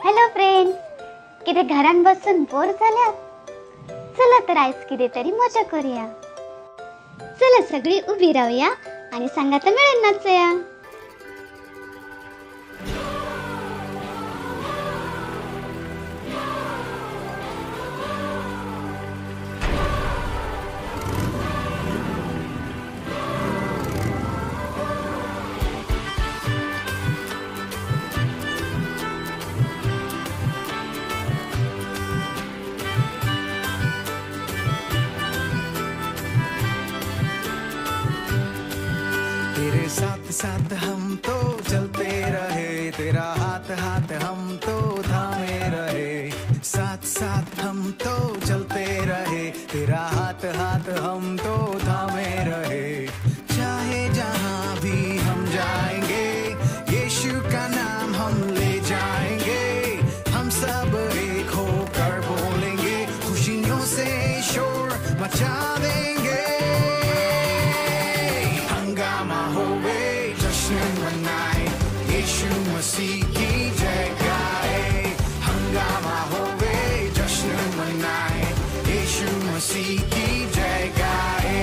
Hello friends, किती घरात बसून बोर झाल्यात? चला तर आज कितीतरी मजा करूया. चला सगळी उभी राहूया आणि संगीत मिळून नाचूया. तेरे साथ साथ हम तो चलते रहे, तेरा हाथ हाथ हम तो थामे रहे. साथ साथ हम तो चलते रहे, तेरा हाथ हाथ हम तो थामे रहे. चाहे जहाँ भी हम जाएंगे, यीशु का नाम हम ले जाएंगे. हम सब एक होकर बोलेंगे, खुशियों से शोर मचा देंगे. हंगामा होवे, जश्न मनाए, यीशु मसीह की जय गाए. हंगामा होवे, जश्न मनाए, यीशु मसीह की जय गाए.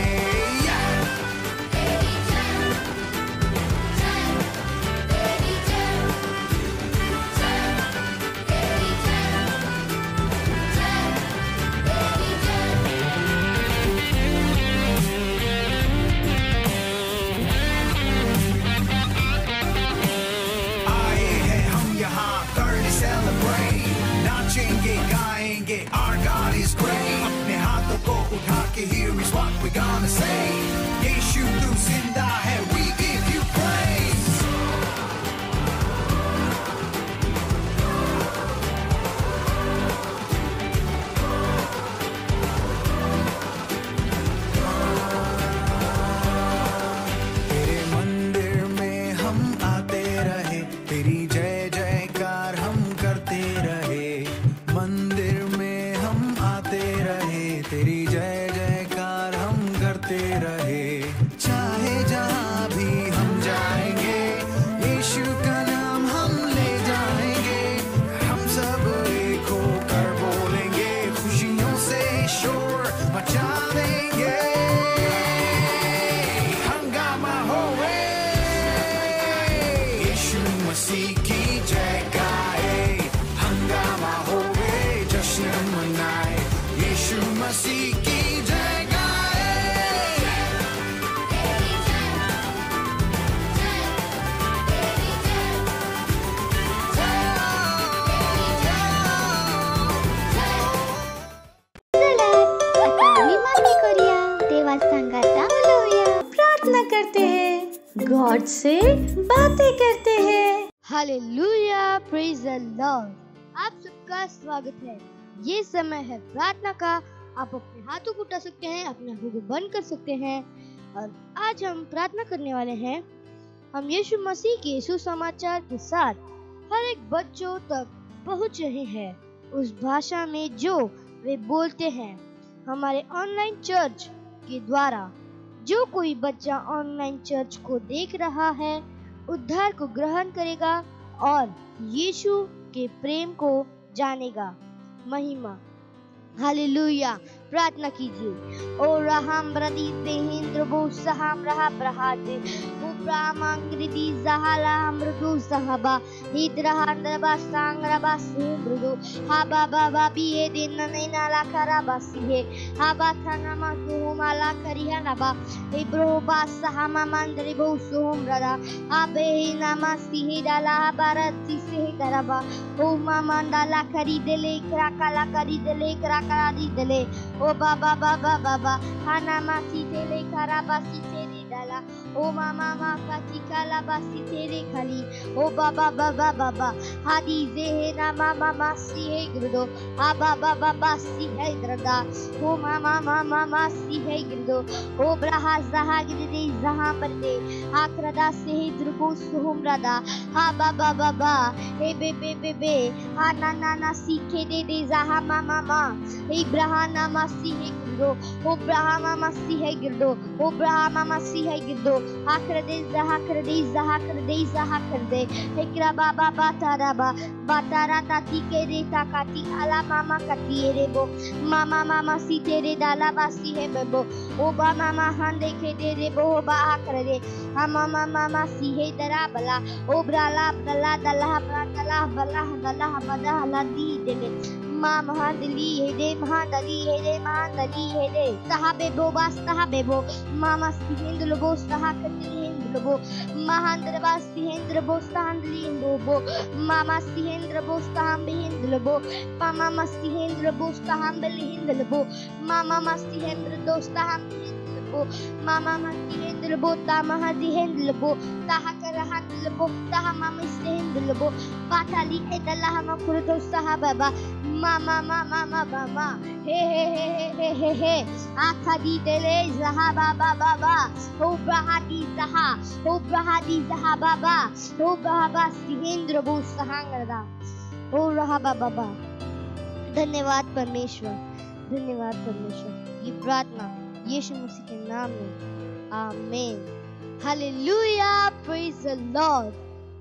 नाचेंगे गाएंगे, our God is great. अपने हाथों को उठा के here is what we gonna say. यीशु तू जिंदा है, we give you praise. तेरे मंदिर में हम आते रहे, तेरी जय जयकार हम करते रहे. मंदिर में हम आते रहे, तेरी जय जयकार हम करते रहे. चाहे जहाँ भी हम जाएंगे, यीशु का नाम हम ले जाएंगे. हम सब एक होकर बोलेंगे, खुशियों से शोर मचा देंगे. हंगामा होवे, यीशु मसीह की जय गाए. हंगामा होवे, जश्न मनाए, यीशु मसीह की जय गाए. चला आता आम्ही माफी करूया, देवा संगाता बोलवूया, प्रार्थना करते हैं, गॉड से बातें करते हैं. Hallelujah, praise the Lord. आप सबका स्वागत है. ये समय है प्रार्थना का. आप अपने हाथों को उठा सकते हैं, अपने आंखों को बंद कर सकते हैं और आज हम प्रार्थना करने वाले हैं. हम यीशु मसीह के सुसमाचार के साथ हर एक बच्चों तक पहुंच रहे हैं, उस भाषा में जो वे बोलते हैं. हमारे ऑनलाइन चर्च के द्वारा जो कोई बच्चा ऑनलाइन चर्च को देख रहा है, उद्धार को ग्रहण करेगा और यीशु के प्रेम को जानेगा. महिमा. हालेलुया. प्रार्थना कीजिए. ओ राहम ब्रदी देहेंद्र बो सहाम रहा प्रहाजे उप्रामांग्रिदी जहाला अमृदु सहबा हिद्रहांद्रबा सांग्रबा सुमृदु हा बाबा बाबी ए दिन नैना लाखरा बासीहे हा बाथानामा कुमाला करिया नबा इब्रोबा सहामा मंद्रि बो सुमरदा हा बेहिनामा सिहिदाला भारत सिसे करबा ओ मामंडाला खरीदले क्राकाला खरीदले क्राकरा दीदले ओ बाबा बाबा बाबा हानामा सीतेले खराबासी तेरे डाला ओ मामा मा कातिकाला बासी तेरे खाली ओ बाबा बाबा बाबा हादी जेहेना मामा मासी है ग्रदो आ बाबा बाबा सी है ग्रदा ओ मामा मामा मासी है ग्रदो ओ ब्रहा जहा गिदे जहा बरदे आक्रदा से द्रुबो सुहमरादा हा बाबा बाबा हे बे हा ना ना सीखे दे जहा मामा मा इब्राहिम मासी है गिरदो ओ ब्रहा मासी है गिरदो ओ ब्रहा मासी सी है गिद्दो हाकर दे जहाकर दे हेकरा बाबा बातारा ताती के रे ताकाती आला मामा कती रे बो मामा सी तेरे दाला बासी है बेबो ओ बा मामा हां देखे दे रे बो बा कर दे हम मामा सी है दरा बला ओ ब्राला दला बला बदा ला दी दे महादली है दे साहबे बो मामा सिहेंद्र बो सहाकतिहेंद्र महांद्र बो सहांदली बो मामा सिहेंद्र बो सहांबेंद्र बो मामा सिहेंद्र बो सहांबेंद्र बो मामा सिहेंद्र दो सहांबेंद्र बो मामा सिहेंद्र बो तामहदिहेंद्र बो ताहकरहंद्र बो ताहमाम सिहेंद्र बो पाताली एदल्लाह मखुरदो सहाबा मामा हे आखदी तेले जहा बाबा हो ब्रहादी जहा बाबा सिहेंद्र बो सहांगदा हो रहा बाबा। धन्यवाद परमेश्वर ये प्रार्थना यीशु मसीह के नाम में amen hallelujah praise the Lord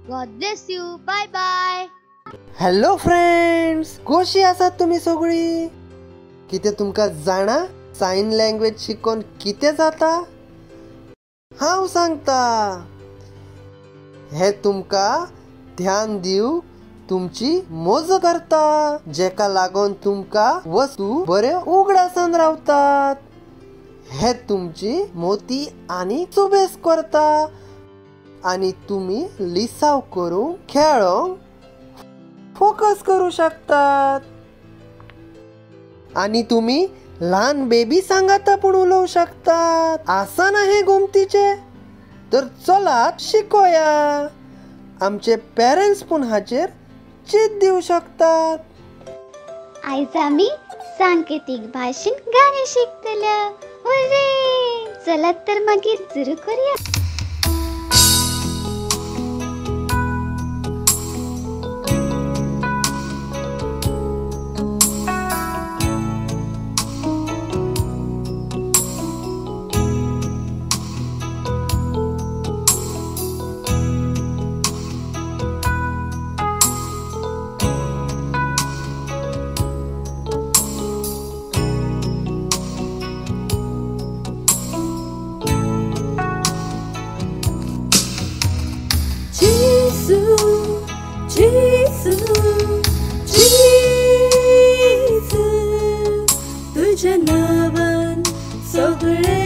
God bless you bye bye. Hello friends, कशी आसात तुम्ही सगळी? कितें तुमकां जाणा साइन लँग्वेज शिकोवन कितें जाता? हांव सांगता। हे तुमकां ध्यान दिवंक तुमची मोज करता, जेका लागून तुमकां वस्तू बरे उगडासान रावतात। हे तुमची मोती आनी सुबेस करता आनी तुम्ही लिसाव करून खेळोंक फोकस करू शकतात आणि तुम्ही लहान बेबी सांगाता पण उलवू शकतात। आसा ना हे गोमतीचे? तर चलात शिकोया। आमचे पेरेंट्स पण हाचेर चित दिवू शकतात। आयज आम्ही सांकेतिक भाषेन गाणे शिकतल्या। हुर्रे! चला तर मागीर सुरू करूया। तुझ्या नावान सगळे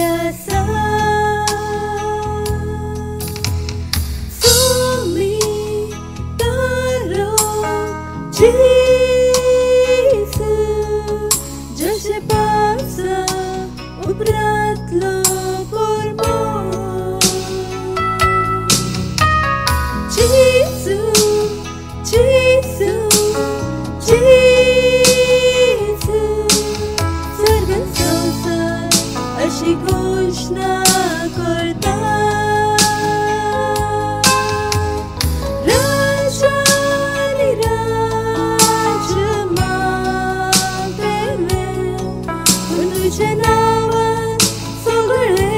आसा। सोमी तारो जेसू, जशे पावसा उपरांतलो कोरमो। जेसू जेसू जेसू, सर्गन संसार अशी घोषणा करता। राजानी राज्य मागले, पण तुझ्या नावान सगळे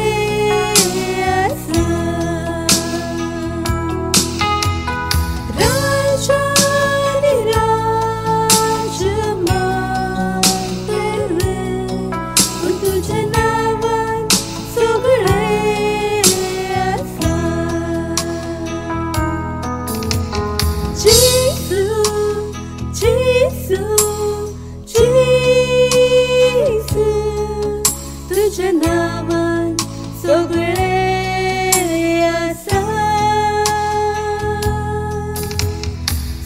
आसा। राजानी राज्य मागले, पण तुझ्या नावान सगळे आसा। जेसू जेसू जेसू, तुझ्या नावान सगळे आसा।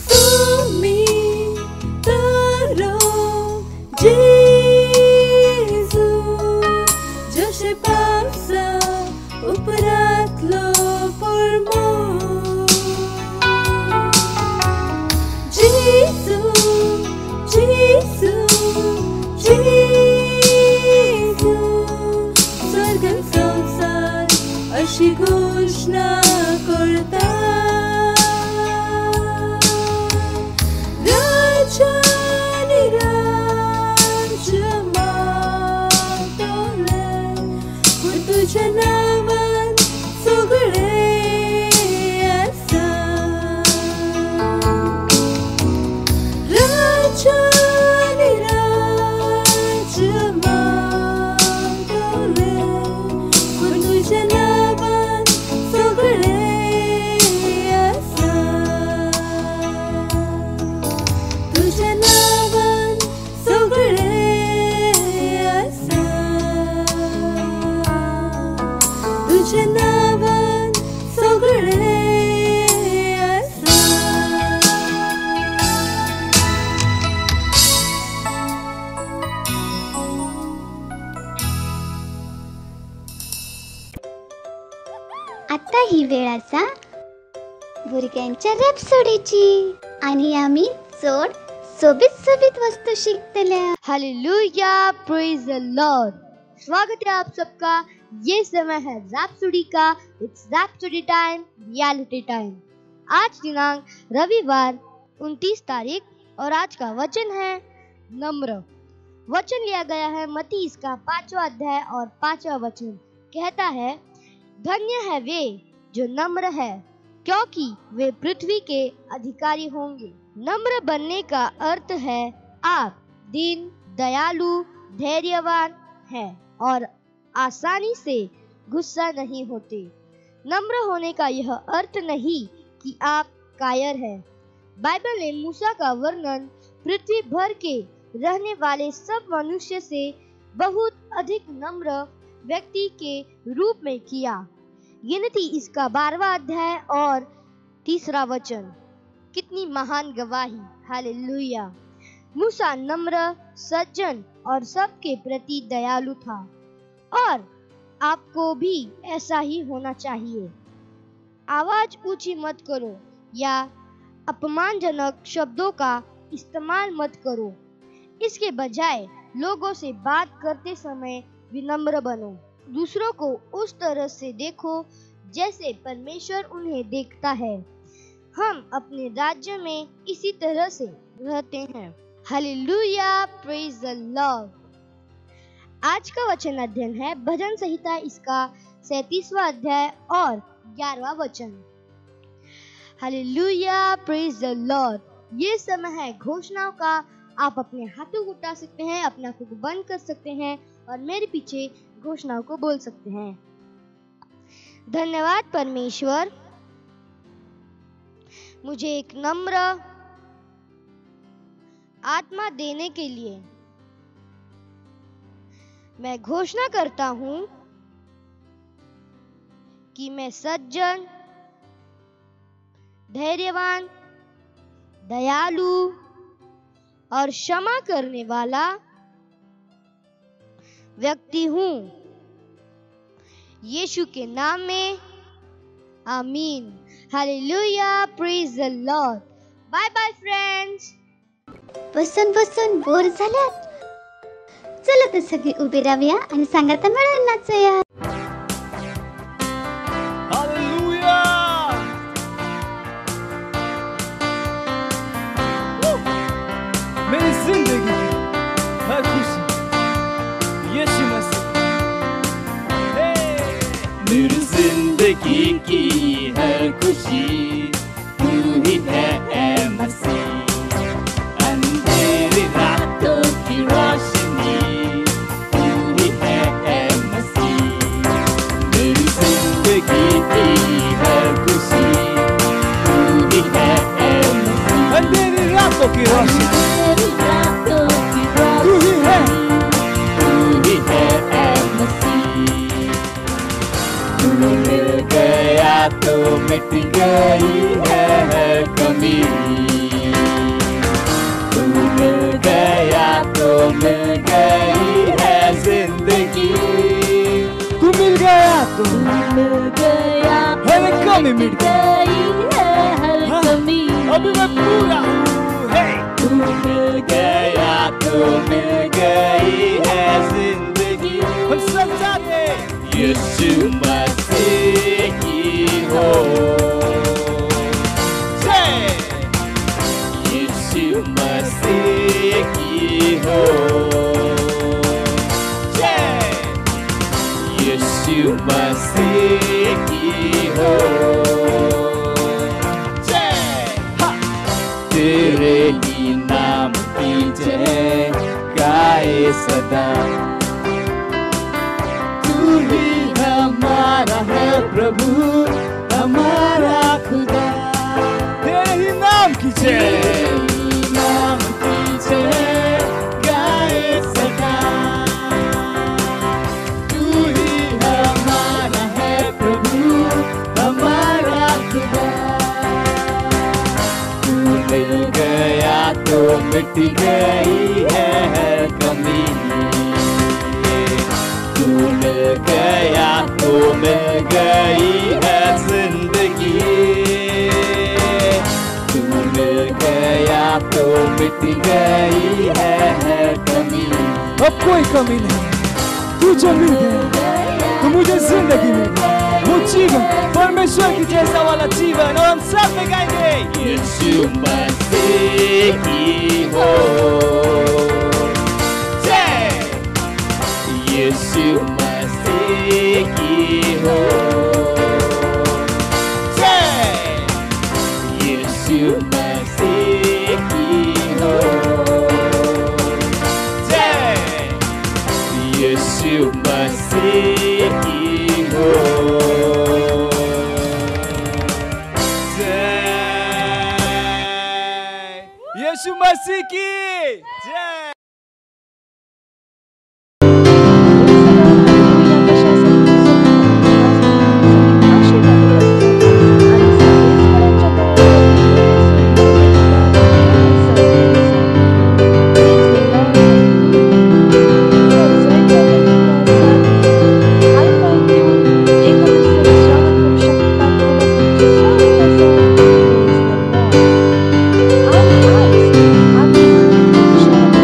सोमी तारो जेसू, जशे पावसा उपरांतलो कोरमो। जेसू जेसू जेसू, स्वर्गन संसार अशी घोषणा करता। राजानी राज्य मागले, पण तुझ्या तुझे नावान सगळे आसा. आता ही वेळ आसा भुरग्यांच्या रॅपसोडीची आणि आम्ही चड सोबीत वस्तू शिकतल्या. Hallelujah, praise the Lord. स्वागत है आप सबका. ये समय है रैप्सोडी का. It's rhapsody time, reality time. आज दिनांक रविवार 29 तारीख और आज का वचन है नम्र. वचन लिया गया है मत्ती इसका 5वां अध्याय और 5वां वचन कहता है, धन्य है वे जो नम्र है, क्योंकि वे पृथ्वी के अधिकारी होंगे. नम्र बनने का अर्थ है आप दीन, दयालु, धैर्यवान हैं और आसानी से गुस्सा नहीं होते. नम्र होने का यह अर्थ नहीं कि आप कायर हैं. बाइबल ने मूसा का वर्णन पृथ्वी भर के रहने वाले सब मनुष्य से बहुत अधिक नम्र व्यक्ति के रूप में किया. गिनती इसका 12वां अध्याय और 3रा वचन. कितनी महान गवाही. हालेलुया. मूसा नम्र, सज्जन और सबके प्रति दयालु था और आपको भी ऐसा ही होना चाहिए. आवाज ऊंची मत करो या अपमानजनक शब्दों का इस्तेमाल मत करो. इसके बजाय लोगों से बात करते समय विनम्र बनो. दूसरों को उस तरह से देखो जैसे परमेश्वर उन्हें देखता है. हम अपने राज्य में इसी तरह से रहते हैं. Hallelujah, praise the Lord. आज का वचन अध्ययन है भजन संहिता इसका 37वां अध्याय और 11वां वचन. Hallelujah, praise the Lord. ये समय है घोषणाओं का. आप अपने हाथों को उठा सकते हैं, अपने आंखों को बंद कर सकते हैं और मेरे पीछे घोषणाओं को बोल सकते हैं. धन्यवाद परमेश्वर, मुझे एक नम्र आत्मा देने के लिए. मैं घोषणा करता हूं कि मैं सज्जन, धैर्यवान, दयालु और क्षमा करने वाला व्यक्ति हूं. यीशु के नाम में amen. Hallelujah, praise the Lord. Bye bye friends. बसून बोर झाल्यात. चला तर सगळी उभी राहूया आणि सांगा तर मिळून नाचूया. हालेलुया. मेरी जिंदगी की हर खुशी यीशु मसीह. मेरी जिंदगी की हर खुशी तू ही है ऐ मसीह. अंधेरी रातों की रोशनी तू ही है ऐ मसीह. मेरी जिंदगी की हर खुशी तू ही है ऐ मसीह. अंधेरी रातों की रोशनी तू ही है ऐ मसीह. तू मिल गया तो मिट गई है हर कमी. तू मिल गया तो मिल गई है जिंदगी. तू मिल गया तो मिल गया हर कमी मिट गई है हर कमी. अभी मैं पूरा हूँ. तू मिल गया तो मिल गई है जिंदगी. हम सब जाते यीशु मसीह की हो. यीशु मसीह की हो. यीशु मसीह की हो. तेरे ही नाम की जय गाए सदा. तू ही हमारा है प्रभु, हमारा खुदा. तेरे ही नाम की जय, नाम की जय गाए सदा. तू ही हमारा है मिट गई है हर कमी। तू मिल गया तो मिल गई है जिंदगी। तू मिल गया तो मिट गई है हर कमी। अब कोई कमी नहीं, तू जो मिल गया तो मुझे जिंदगी मिल गई। वो जीवन परमेश्वर की जैसा वाला जीवन, और हम सब में गाएंगे यीशु मसीह की हो जय। यीशु मसीह की हो जय। यीशु मसीह की हो जय। यीशु मसीह की हो जय। यीशु मसीह की जय। Praise the Lord.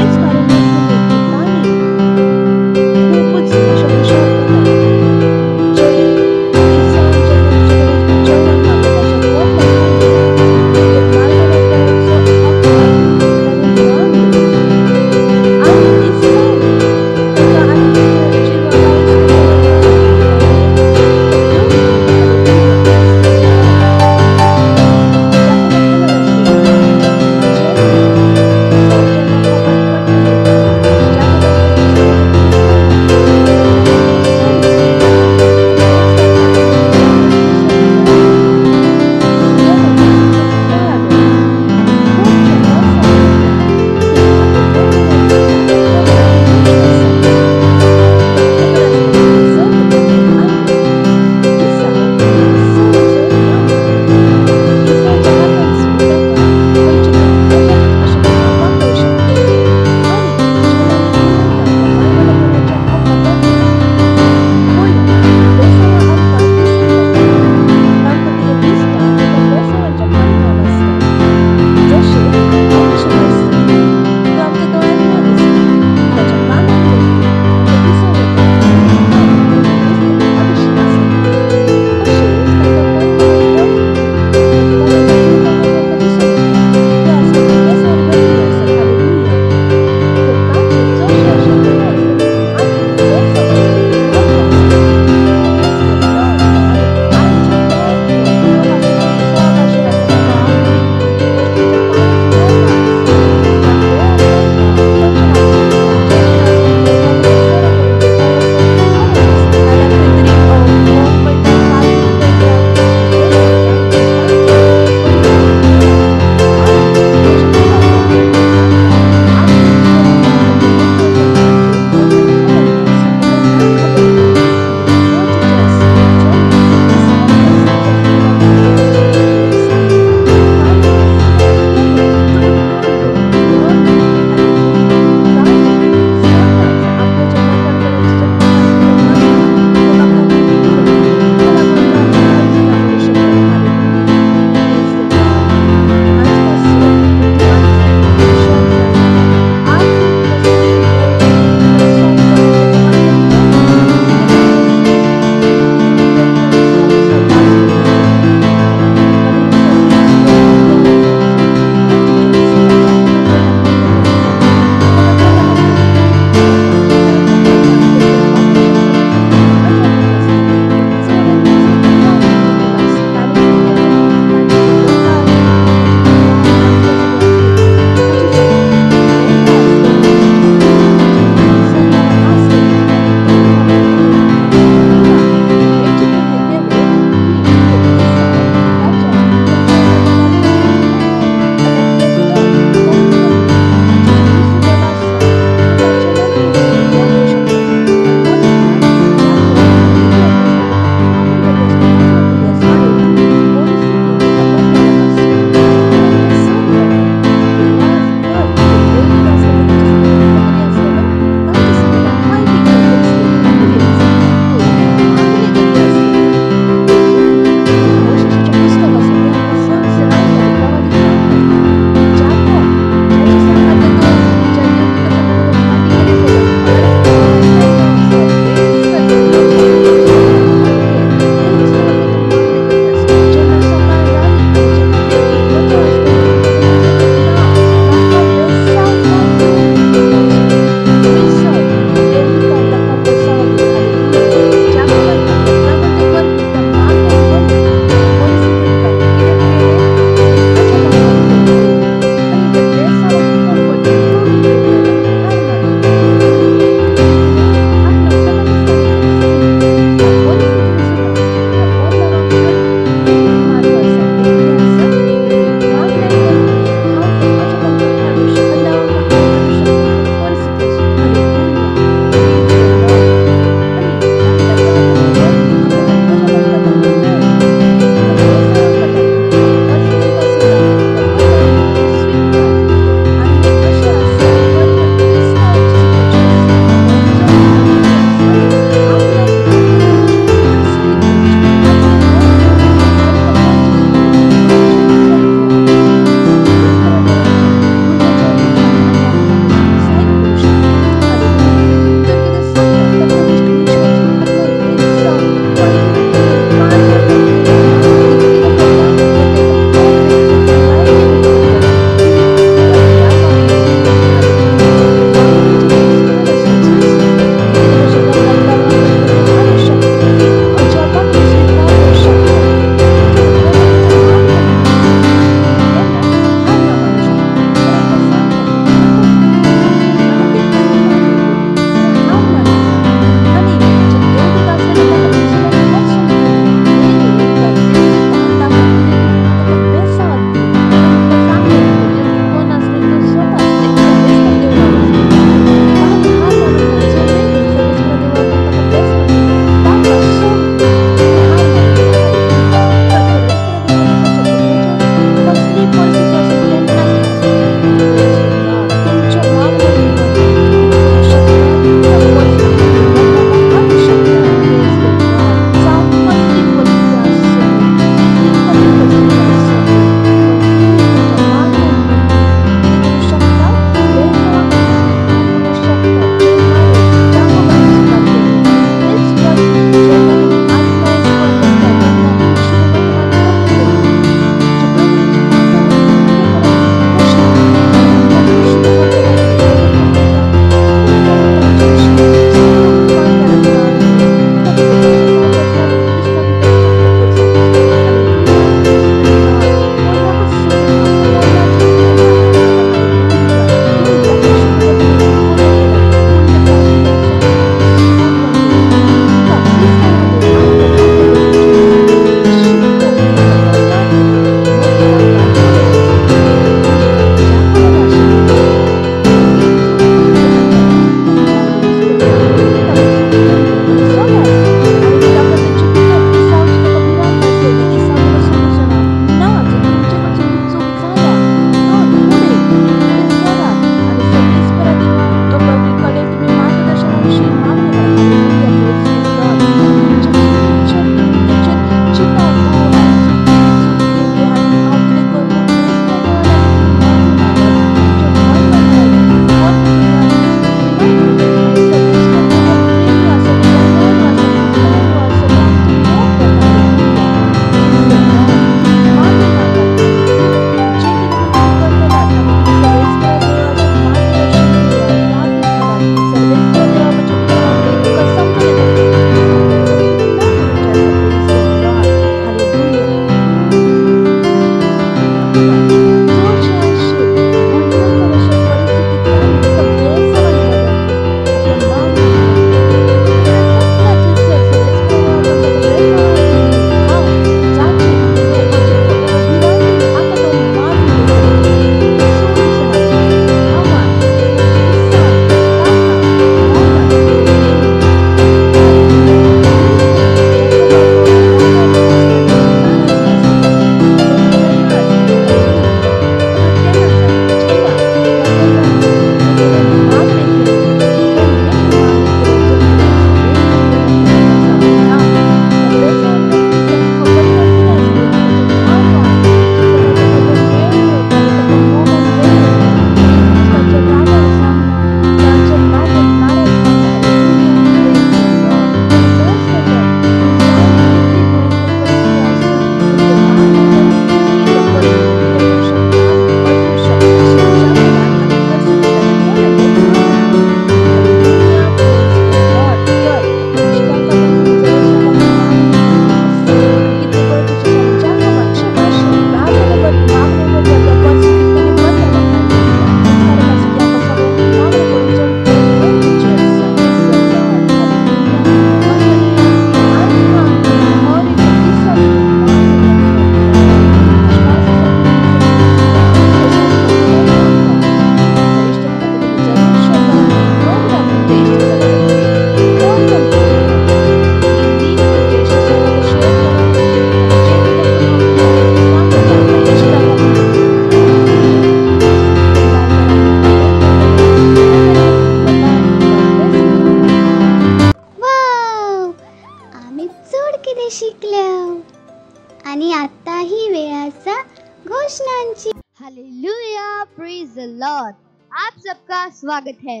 घोषणांची. Hallelujah, praise the Lord. आप सबका स्वागत है।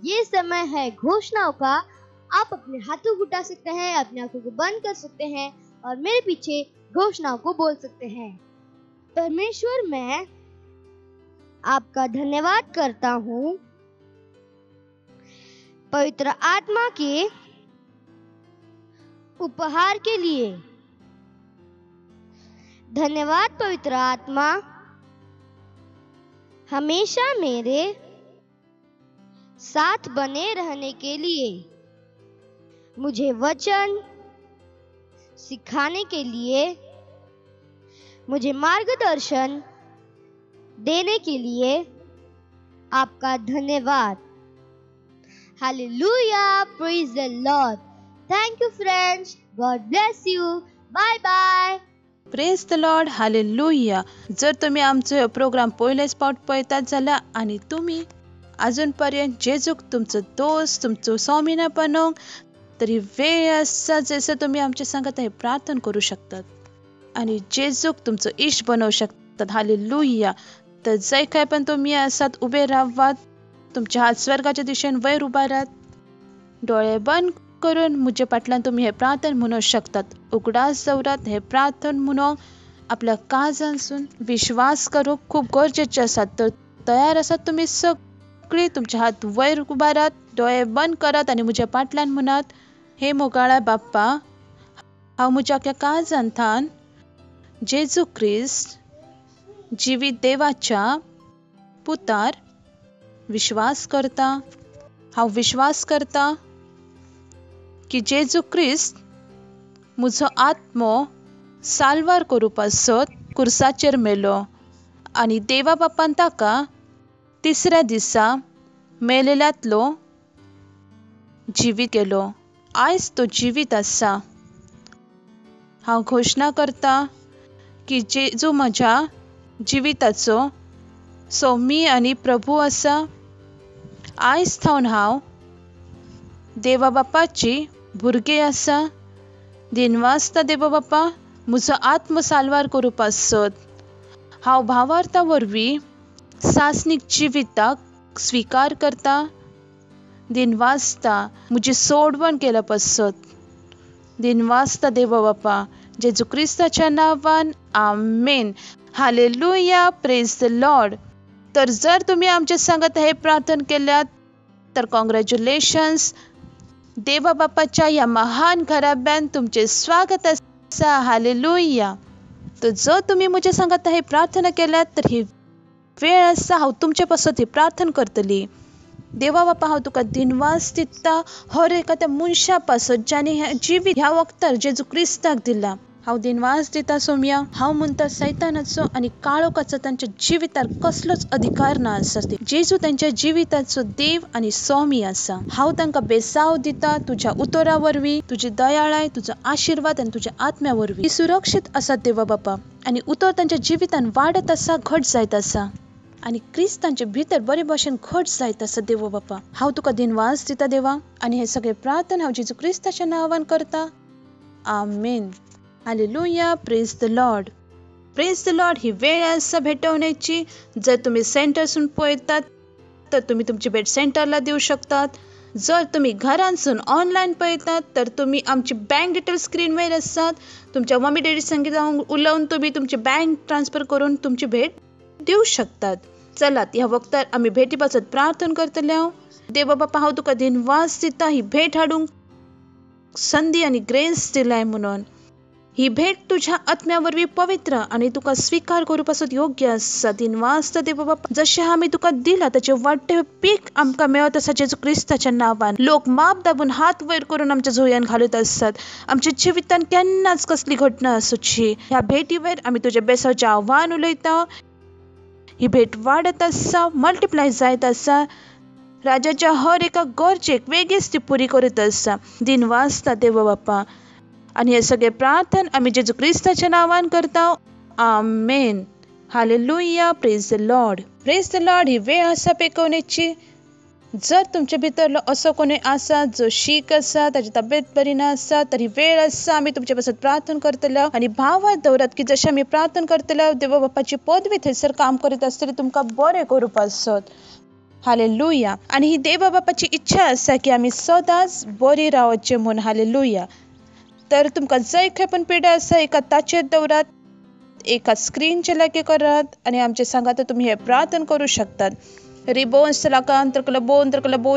ये समय है घोषणाओं का। आप अपने हाथों को उठा सकते हैं, अपने आंखों को बंद कर सकते हैं और मेरे पीछे घोषणाओं को बोल सकते हैं। परमेश्वर, मैं आपका धन्यवाद करता हूँ पवित्र आत्मा के उपहार के लिए। धन्यवाद पवित्र आत्मा, हमेशा मेरे साथ बने रहने के लिए, मुझे वचन सिखाने के लिए, मुझे मार्गदर्शन देने के लिए आपका धन्यवाद। Hallelujah, praise the Lord. Thank you friends, God bless you, bye bye. Praise the Lord, hallelujah. जर तुम्ही आमचो प्रोग्राम पयलेच पावट पळयतात जाल्यार आनी तुम्ही अजून पर्यंत जेजूक तुमचो दोस्त, तुमचो स्वामीन बनवंक, तरी वेळ आसा जसं तुम्ही आमच्या सांगात हे प्रार्थना करू शकतात आणि जेजूक तुमचो इश्ट बनवू शकतात। हालेलुया। तर जय काय पण तुम्ही आसात, उभे राहात, तुमचे हात स्वर्गाच्या दिशेने वयर उभा राहात, डोळे बंद करून मुझे पाटल्यान तुम्ही हे प्रार्थना म्हणू शकतात। उगडास दवरात, हे प्रार्थना म्हणून आपल्या काळजांसून विश्वास करूंक खूप गरजेचे आसा। तर तयार आसात तुम्ही सगळी? तुमचे हात वयर उभा राहात, डोळे बंद करात आणि मुझे पाटल्यान म्हणात, हे मोगाळा बाप्पा, हांव म्हज्या काळजांतल्यान जेजू ख्रिस्त जिवीत देवाच्या पुतार विश्वास करता। हांव विश्वास करता की जेजू ख्रिस्त म्हजो आत्मो साल्वार करूं पासत कुर्साचेर मेलो आनी देवा बापान ताका तिसऱ्या दिसा मेलेल्यांतलो जिवीत केलो। आयज तो जिवीत आसा। हांव घोषणा करता की जेजू म्हज्या जिविताचो स्वामी आनी प्रभू आसा। आयज थावन हांव देवा बापाची भुरगें आसा। दिनवासता देवा बापा, म्हजो आत्म साल्वार करूं पासत हांव भावार्था वरवीं सासनीक जिविताक स्वीकार करता। दिनवासता म्हजी सोडवण केल्या पासत। दिनवासता देवा बापा, जेजू क्रिस्ताच्या नांवान, आमेन। Hallelujah, praise the Lord. तर जर तुम्ही आमच्या सांगत हे प्रार्थना केल्यात तर कॉंग्रॅच्युलेशन्स। देवा बापाच्या या महान घराब्यान तुमचे स्वागत आसा। हालेलुया। तर जर तुम्ही म्हज्या सांगत हे प्रार्थना केल्यात तर ही वेळ आसा हांव तुमचे पासत ही प्रार्थना करतली। देवा बापा, हांव तुका दिनवास दिता हर एका त्या मनशा पासत ज्याने हे जिवीत ह्या वक्तार जेजू क्रिस्ताक दिला। हांव दिनवास दिता सोम्या। हांव म्हणटा सैतानाचो आनी काळोखाचो तांच्या जिवितार कसलोच अधिकार ना आसा। जेजू तांच्या जिविताचो देव आनी स्वामी आसा। हांव तांकां बेसाव दिता तुज्या उतोरा वरवीं, तुजी दयाळाय, तुजो आशिर्वाद आनी तुज्या आत्म्या वरवीं ती सुरक्षीत आसात देवा बापा। आनी उतर तांच्या जिवितान वाडत आसा, घट जायत आसा आनी क्रिस्तांचे भितर बरे भाशेन घट जायत आसा देवा बापा। हांव तुका दिनवास दिता देवा आनी हे सगळे प्रार्थना हांव जेजू क्रिस्ताच्या नांवान करता। आमेन। Hallelujah, praise the Lord. Praise the Lord. ही वेळ आसा भेटवण्याची। जर तुम्ही सेंटरसून पळयतात तर तुम्ही तुमची भेट सेंटरला देऊ शकतात। जर तुम्ही घरांसून ऑनलाईन पळयतात तर तुम्ही आमची बँक डिटेल स्क्रीनवर असतात। तुमच्या मम्मी डॅडी संगीत उलोवन तुम्ही तुमची बँक ट्रान्सफर करून तुमची भेट देऊ शकतात। चलात ह्या वक्तार आम्ही भेटी पासत प्रार्थना करतले। देवा बापा, हांव तुका दिनवास दिता ही भेट हाडूंक संधी आनी ग्रेस दिलाय म्हणून। ही भेट तुझ्या आत्म्या वरवीं पवित्र आनी तुका स्वीकार करूं पासत योग्य आसा। दिनवास देवा बापा, जशें आमी तुका दिला ताचे वाडटे पीक आमकां मेळत आसा जेजू क्रिस्ताच्या नांवान। लोक माप दाबून हात वयर करून आमच्या झोळ्यान घालत आसतात। आमच्या जिवितान केन्नाच कसली घटना आसूची। ह्या भेटी वयर आमी तुज्या बेसावचें आव्हान उलयता। ही भेट वाडत आसा, मल्टिप्लाय जायत आसा। राजाच्या हर एका गरजेक वेगळीच ती पुरी करीत आसा। दिनवासता देवा बापा आनी हे सगळे प्रार्थना आमी जेजू क्रिस्ताच्या नांवान करता। आमेन। Hallelujah, praise the Lord. Praise the Lord. ही वेळ आसा पेकवण्याची। जर तुमच्या भितरलो असो कोणी आसा जो शीक आसा, ताची तब्येत बरी ना आसा, तरी वेळ आसा आमी तुमच्या पासत प्रार्थना करतलो आणि भावात दवरात की जशें आमी प्रार्थना करतलो देवा बापाची पदवी थंयसर काम करीत आसतली तुमकां बरें करूप आसत. हालेलुया. आणि ही देवा बापाची इच्छा आसा की आमी सदांच बरी रावचे म्हूण. हालेलुया. तर तुमकां जय खंय पण पिडा आसा एका ताचेर दवरात, एका स्क्रीनचे लागी करात आणि आमचे सांगात तुम्ही हे प्रार्थना करू शकतात. रिबोन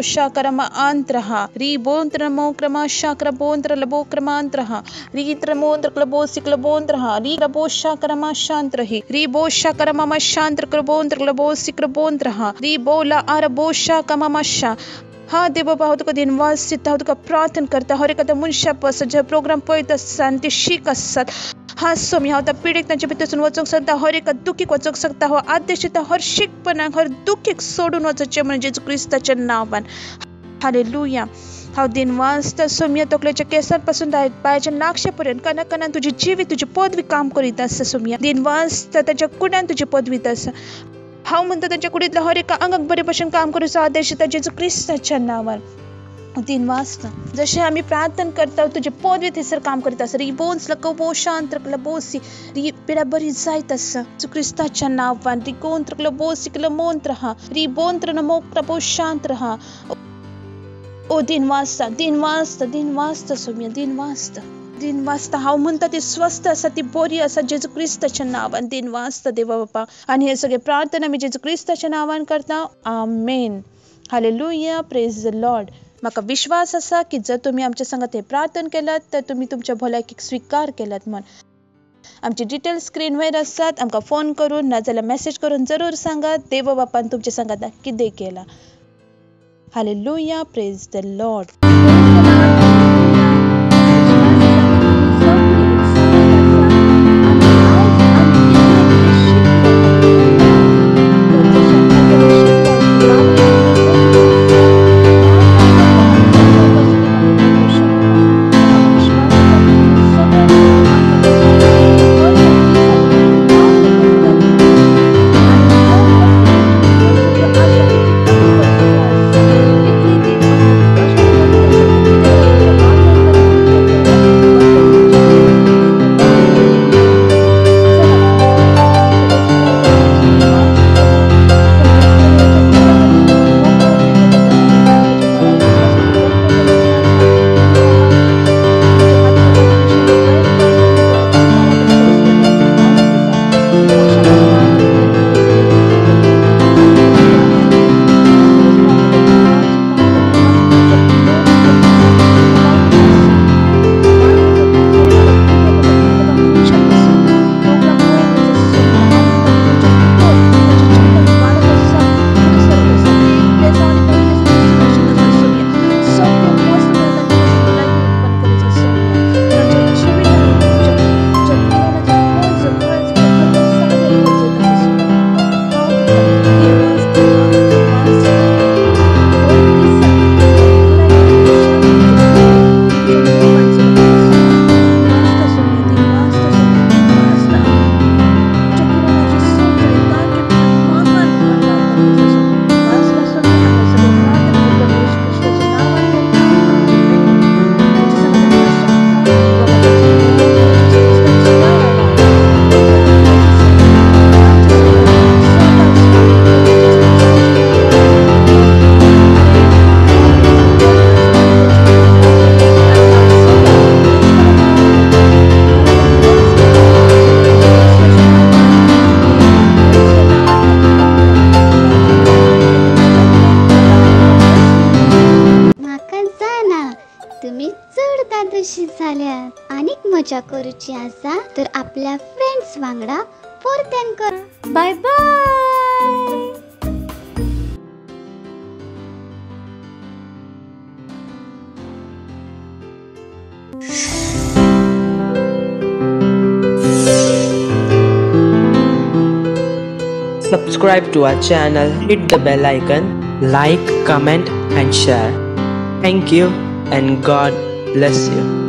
शाकरमा आंत्रहा रिबोंत्रमो क्रमा शाक्रबोंत्रलबो क्रमांत्रहा रित्रमोंत्रक्लबो सिक्लबोंत्रहा रिरबो शाकरमा शांत्रहि रिबो शाकरमा शांत्रक्लबोंत्रक्लबो सिक्रबोंत्रहा रिबोला आरबो शाकमाशा. हा देव भाव तुका दिनवास सिद्ध हांव तुका प्रार्थना करता हर एखाद्या मनशा पासून जे प्रोग्राम पळयत आसता आनी ते शीक आसतात हा स्वामी हांव त्या पिडीक तांचे भितरसून वचूंक सोदता, हर एका दुखीक वचूंक सोदता. हो आदेश दिता हर शीकपणाक हर दुखीक सोडून वचचे म्हणजे जेजू क्रिस्ताच्या नांवान. हालेलुया. हांव दिनवासता सोम्या तकलेच्या केसां पासून पांयाच्या नाखशे पर्यंत काना कानान तुजी जिवी तुजी पदवी काम करीत आसा सोम्या. दिनवासता ताच्या कुड्यान तुजी पदवीत आसा. हांव म्हणटा तांच्या कुडींतल्या हर एका आंगाक बरे भशेन काम करूचो आदेश दिता जेजू क्रिस्ताच्या नांवान. दिनवासता जशें आमी प्रार्थना करता तुजी पदवी थंयसर काम करीत आसा. रिबोन्स लकबो शांत्रक्लबोसी री पिडा बरी जायत आसा जेजू क्रिस्ताच्या नांवान. रिकोंत्रक्लबोसी क्लमोंत्रहा रिबोंत्र नमोक्रबो शांत्रहा. ओ दिनवासता दिनवासता दिनवासता सोम्या दिनवासता दिनवासता हांव म्हणटा ती स्वस्थ आसा ती बरी आसा जेजू क्रिस्ताच्या नांवान. दिनवासता देवा बापा. आनी हे सगळे प्रार्थना आमी जेजू क्रिस्ताच्या नांवान करता. आमेन. हालेलुया. Praise the Lord. म्हाका विश्वास आसा की जर तुम्ही आमच्या संगत हे प्रार्थना केलात तर तुम्ही तुमच्या भलायकीक स्वीकार केलात म्हण. आमचे डिटेल्स स्क्रीनवर आसात. आमकां फोन करून नाजाल्यार मेसेज करून जरूर सांगात देव बापान तुमच्या संगत कितें केला. हालेलुया. Praise the Lord. झाल्यात अनेक मजा करूची आसा तर आपल्या फ्रेंड्स वांगडा परत्यान कर. Bye bye. Subscribe to our channel, hit the bell icon, like, comment and share. Thank you and God bless you.